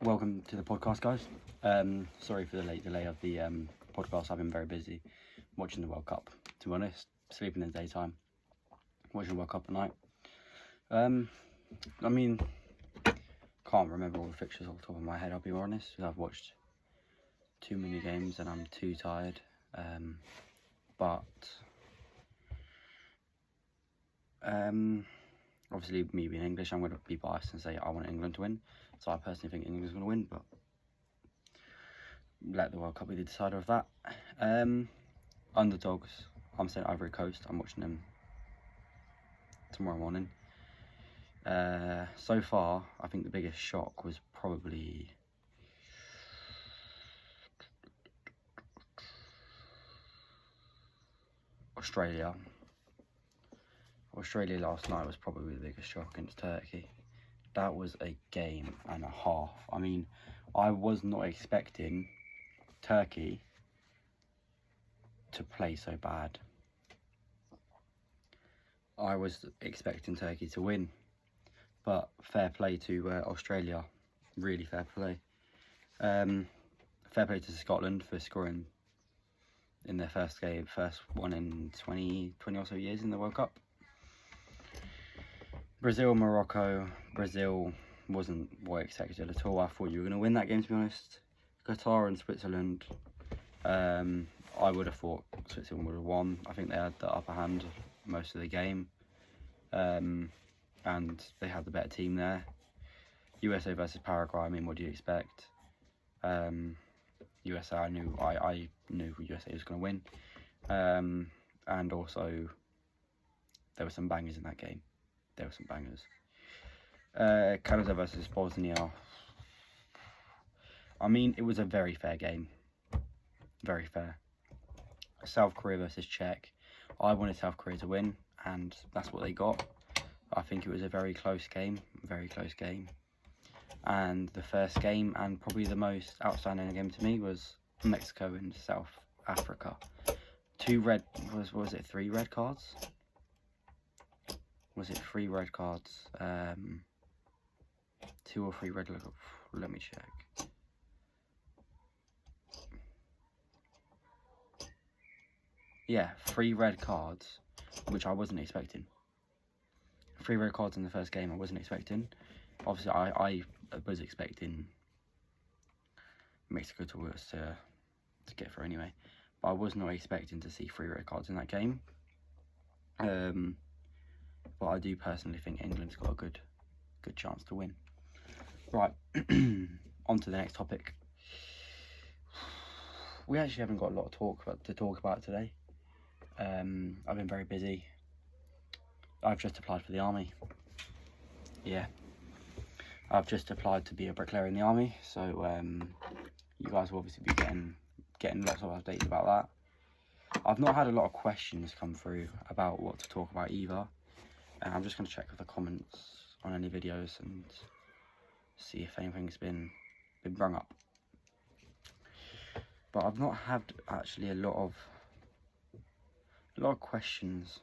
Welcome to the podcast, guys. Sorry for the late delay of the podcast. I've been very busy watching the World Cup, to be honest. Sleeping in the daytime, watching the World Cup at night. I mean, can't remember all the fixtures off the top of my head, I'll be honest. I've watched too many games and I'm too tired. But obviously, me being English, I'm going to be biased and say I want England to win. So I personally think England's going to win, but let the World Cup be the decider of that. Underdogs, I'm saying Ivory Coast. I'm watching them tomorrow morning. So far, I think the biggest shock was probably Australia. Australia last night was probably the biggest shock against Turkey. That was a game and a half. I mean, I was not expecting Turkey to play so bad. I was expecting Turkey to win, but fair play to Australia. Really fair play. Fair play to Scotland for scoring in their first one in 20 or so years in the World Cup. Brazil, Morocco. Brazil wasn't what I expected at all. I thought you were going to win that game, to be honest. Qatar and Switzerland. I would have thought Switzerland would have won. I think they had the upper hand most of the game. And they had the better team there. USA versus Paraguay, I mean, what do you expect? USA, I knew USA was going to win. And also, there were some bangers in that game. Canada versus Bosnia. I mean, it was a very fair game. Very fair. South Korea versus Czech. I wanted South Korea to win, and that's what they got. I think it was a very close game. And the first game, and probably the most outstanding game to me, was Mexico and South Africa. Was it 3 red cards? Was it 3 red cards? 2 or 3 red cards? Let me check. Yeah, 3 red cards, which I wasn't expecting. 3 red cards in the first game I wasn't expecting. Obviously, I was expecting Mexico to get through anyway. But I was not expecting to see 3 red cards in that game. But I do personally think England's got a good chance to win. Right, on to the next topic. We actually haven't got a lot to talk about today. I've been very busy. I've just applied for the army. Yeah, I've just applied to be a bricklayer in the army. So you guys will obviously be getting lots of updates about that. I've not had a lot of questions come through about what to talk about either. And I'm just going to check the comments on any videos and see if anything's been brung up. But I've not had actually a lot of questions.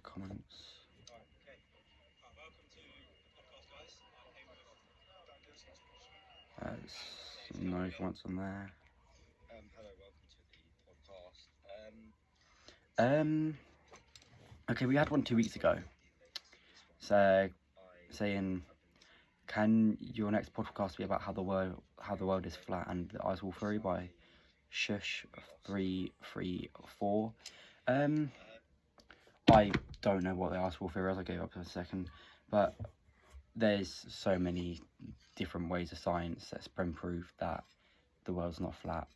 Comments. No comments on there. Hello, welcome to the podcast. Okay, we had one 2 weeks ago. So saying, can your next podcast be about how the world is flat and the eyes will furry by Shush334? I don't know what the eyes will furry is. I gave up for a second, but there's so many different ways of science that's been proved that the world's not flat.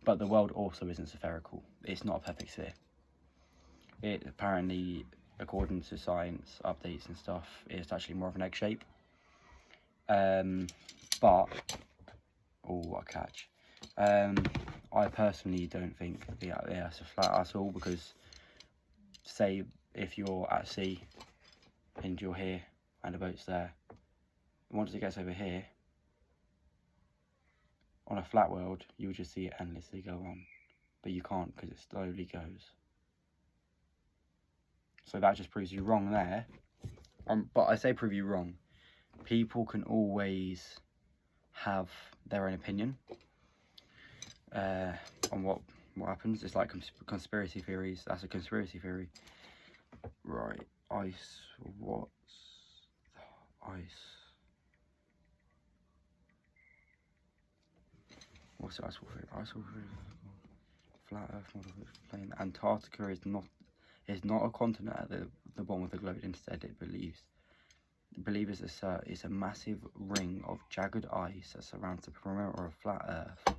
But the world also isn't spherical. It's not a perfect sphere. It apparently, according to science updates and stuff, it's actually more of an egg shape. But, what a catch. I personally don't think the Earth's flat at all, because say if you're at sea and you're here and the boat's there, once it gets over here, on a flat world, you would just see it endlessly go on. But you can't, because it slowly goes. So that just proves you wrong there. But I say prove you wrong people can always have their own opinion on what happens. It's like conspiracy theories. That's a conspiracy theory. Right, ice. What's ice? What's the ice theory? Ice theory. Flat Earth model explain Antarctica is not a continent at the bottom of the globe. Instead, it believes it's a massive ring of jagged ice that surrounds the perimeter of flat Earth,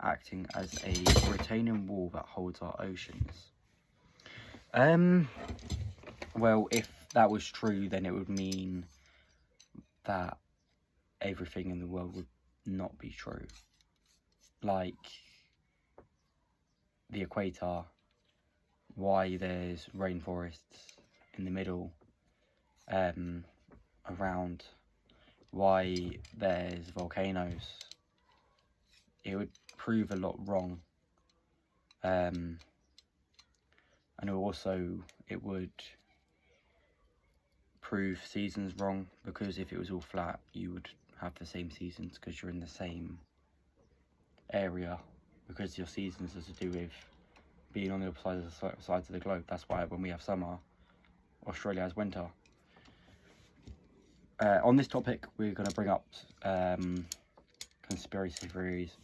acting as a retaining wall that holds our oceans. Well, if that was true, then it would mean that everything in the world would not be true. Like the equator, why there's rainforests in the middle, around, why there's volcanoes. It would prove a lot wrong. And also it would prove seasons wrong, because if it was all flat, you would have the same seasons because you're in the same area, because your seasons are to do with being on the opposite sides of the globe. That's why when we have summer, Australia has winter. On this topic, we're going to bring up conspiracy theories.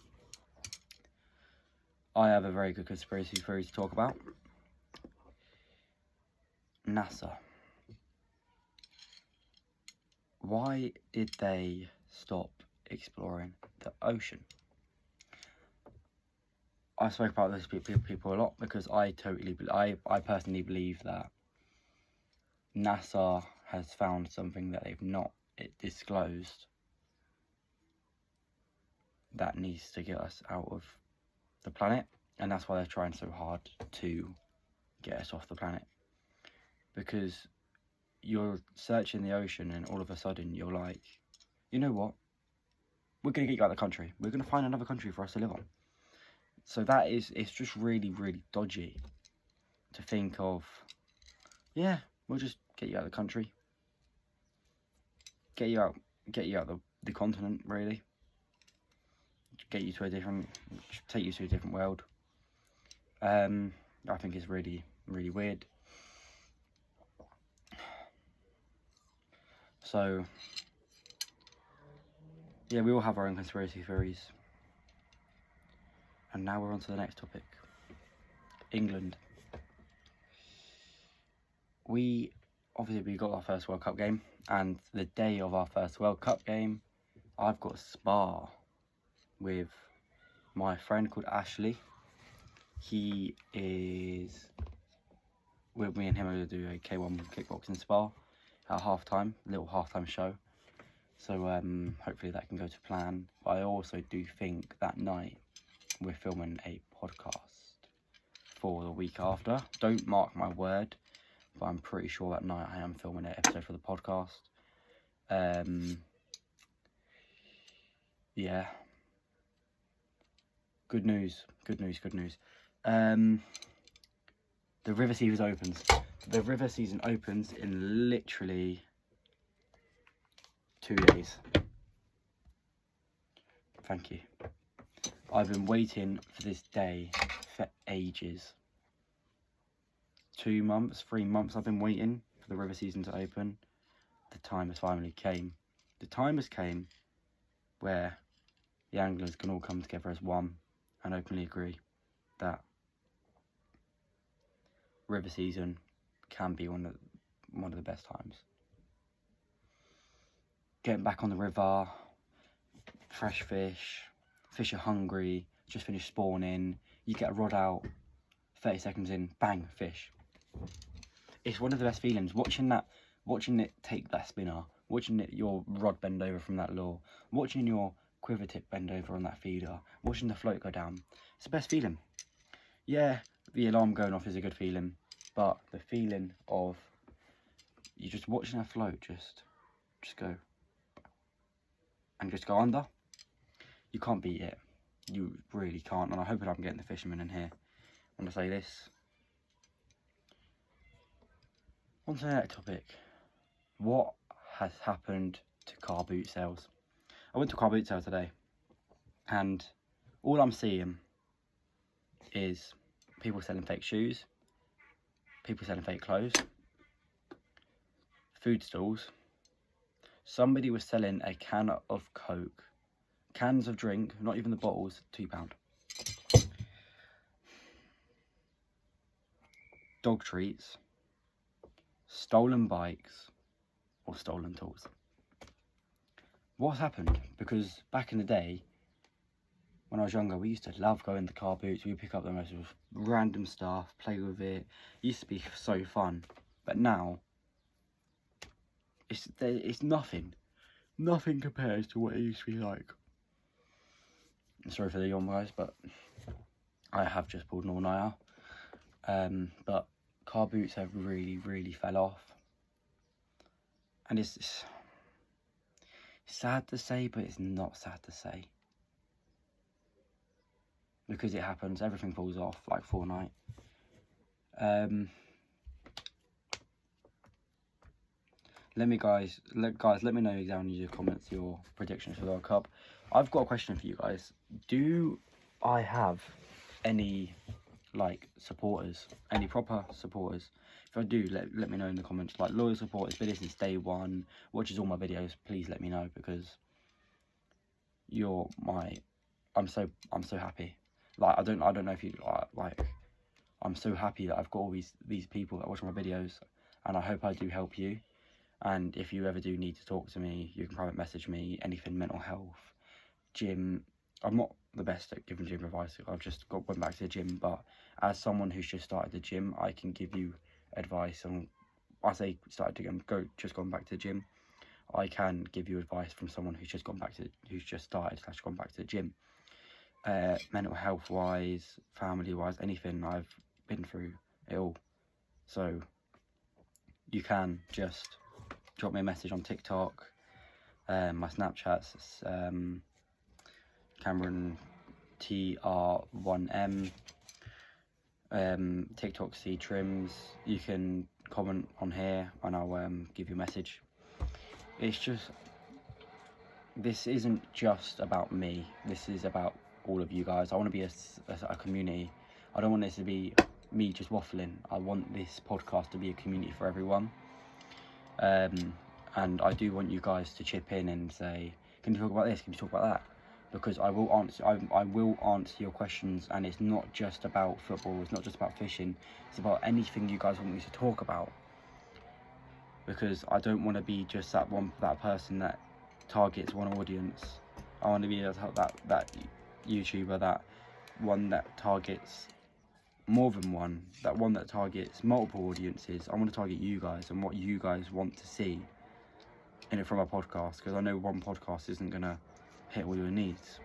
I have a very good conspiracy theory to talk about. NASA. Why did they stop exploring the ocean? I spoke about this with people a lot because I personally believe that NASA has found something that they've not disclosed that needs to get us out of the planet, and that's why they're trying so hard to get us off the planet. Because you're searching the ocean and all of a sudden you're like, you know what, we're going to get you out of the country, we're going to find another country for us to live on. So it's just really, really dodgy to think of, yeah, we'll just get you out of the country, get you out the continent, really, take you to a different world. I think it's really, really weird. So yeah, we all have our own conspiracy theories. And now we're on to the next topic. England. We got our first World Cup game, and the day of our first World Cup game, I've got a spar with my friend called Ashley. He is with me, and him are going to do a K1 kickboxing spar at halftime, little halftime show. So hopefully that can go to plan. But I also do think that night we're filming a podcast for the week after. Don't mark my word, but I'm pretty sure that night I am filming an episode for the podcast. Yeah. Good news. The river season opens. The river season opens in literally 2 days. Thank you. I've been waiting for this day for ages. 2 months, 3 months I've been waiting for the river season to open. The time has finally came. The time has came where the anglers can all come together as one and openly agree that river season can be one of the best times. Getting back on the river, fresh fish are hungry, just finished spawning, you get a rod out, 30 seconds in, bang, fish. It's one of the best feelings, watching it take that spinner, watching your rod bend over from that lure, watching your quiver tip bend over on that feeder, watching the float go down. It's the best feeling. Yeah, the alarm going off is a good feeling, but the feeling of you just watching a float just go and just go under, you can't beat it. You really can't. And I hope that I'm getting the fishermen in here when I say this. On to the next topic. What has happened to car boot sales. I went to a car boot sale today, and all I'm seeing is people selling fake shoes, people selling fake clothes, food stalls. Somebody was selling a can of Coke, cans of drink, not even the bottles, £2. Dog treats, stolen bikes, or stolen tools. What's happened? Because back in the day, when I was younger, we used to love going to car boots. We would pick up the most random stuff, play with it. It used to be so fun. But now, it's nothing. Nothing compares to what it used to be like. Sorry for the yawn, guys, but I have just pulled an all-nighter. But car boots have really fell off. And it's sad to say, but it's not sad to say. Because it happens, everything falls off like Fortnite. Let me know down in your comments your predictions for the World Cup. I've got a question for you guys. Do I have any supporters, any proper supporters? If I do, let me know in the comments. Like loyal supporters, been here since day one, watches all my videos. Please let me know, because I'm so happy. Like I don't know if you like. I'm so happy that I've got all these people that watch my videos, and I hope I do help you. And if you ever do need to talk to me, you can private message me. Anything mental health, gym. I'm not the best at giving gym advice. I've just went back to the gym, but as someone who's just started the gym, I can give you advice on. I say started to gone back to the gym. I can give you advice from someone who's just gone back to the gym. Mental health wise, family wise, anything. I've been through it all, so you can just drop me a message on TikTok. My Snapchat's Cameron TR1M. TikTok C Trims. You can comment on here and I'll give you a message. It's just, this isn't just about me. This is about all of you guys. I want to be a community. I don't want this to be me just waffling. I want this podcast to be a community for everyone. And I do want you guys to chip in and say, can you talk about this? Can you talk about that? Because I will answer your questions, and it's not just about football, it's not just about fishing, it's about anything you guys want me to talk about. Because I don't want to be just that person that targets one audience. I want to be that YouTuber, that one that targets more than one, that one that targets multiple audiences. I want to target you guys and what you guys want to see in it from a podcast, because I know one podcast isn't going to hit all your needs.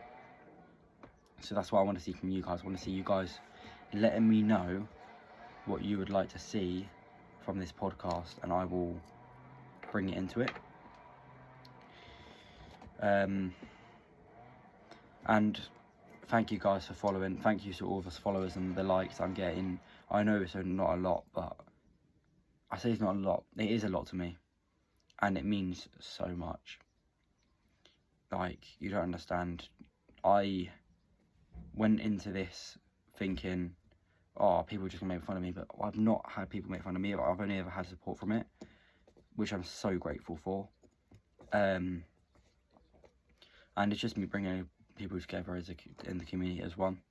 So that's what I want to see from you guys. I want to see you guys letting me know what you would like to see from this podcast, and I will bring it into it. And thank you guys for following. Thank you to all of us followers and the likes I'm getting. I know it's not a lot, but I say it's not a lot. It is a lot to me, and it means so much. Like, you don't understand. I went into this thinking, oh, people are just gonna make fun of me, but I've not had people make fun of me. I've only ever had support from it, which I'm so grateful for. And it's just me bringing people together in the community as one.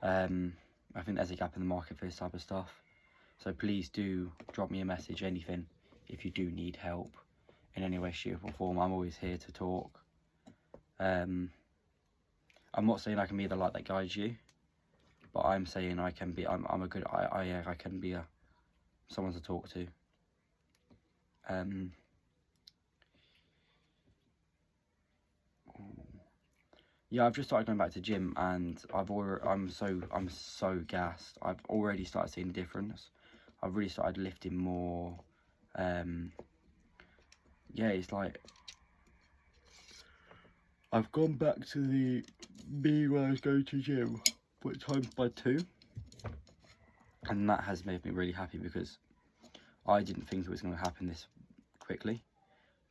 I think there's a gap in the market for this type of stuff. So please do drop me a message, anything, if you do need help in any way, shape or form. I'm always here to talk. I'm not saying I can be the light that guides you, but I'm saying I can be. I can be someone to talk to. Yeah, I've just started going back to gym, and I'm so gassed. I've already started seeing a difference. I've really started lifting more. Yeah, it's like I've gone back to the me when I was going to gym, but times by 2, and that has made me really happy, because I didn't think it was going to happen this quickly.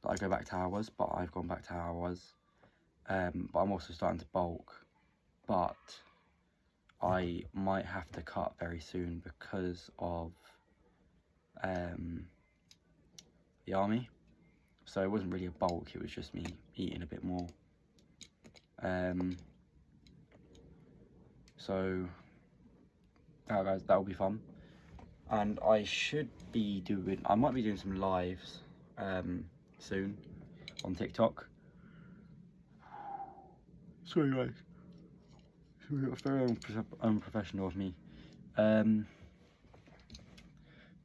that I go back to how I was, but I've gone back to how I was. But I'm also starting to bulk, but I might have to cut very soon because of the army. So it wasn't really a bulk, it was just me eating a bit more. So that, guys, that'll be fun. And I might be doing some lives soon on TikTok. Sorry guys, it's very unprofessional of me.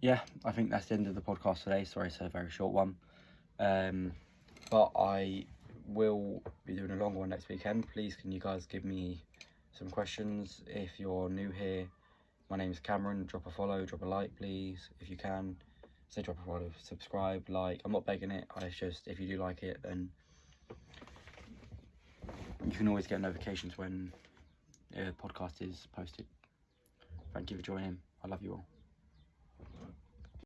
Yeah, I think that's the end of the podcast today. Sorry, it's a very short one. But I will be doing a longer one next weekend. Please, can you guys give me some questions? If you're new here, my name is Cameron. Drop a follow, drop a like, please, if you can. Say drop a follow, subscribe, like. I'm not begging it. It's just, if you do like it, then you can always get notifications when a podcast is posted. Thank you for joining. I love you all.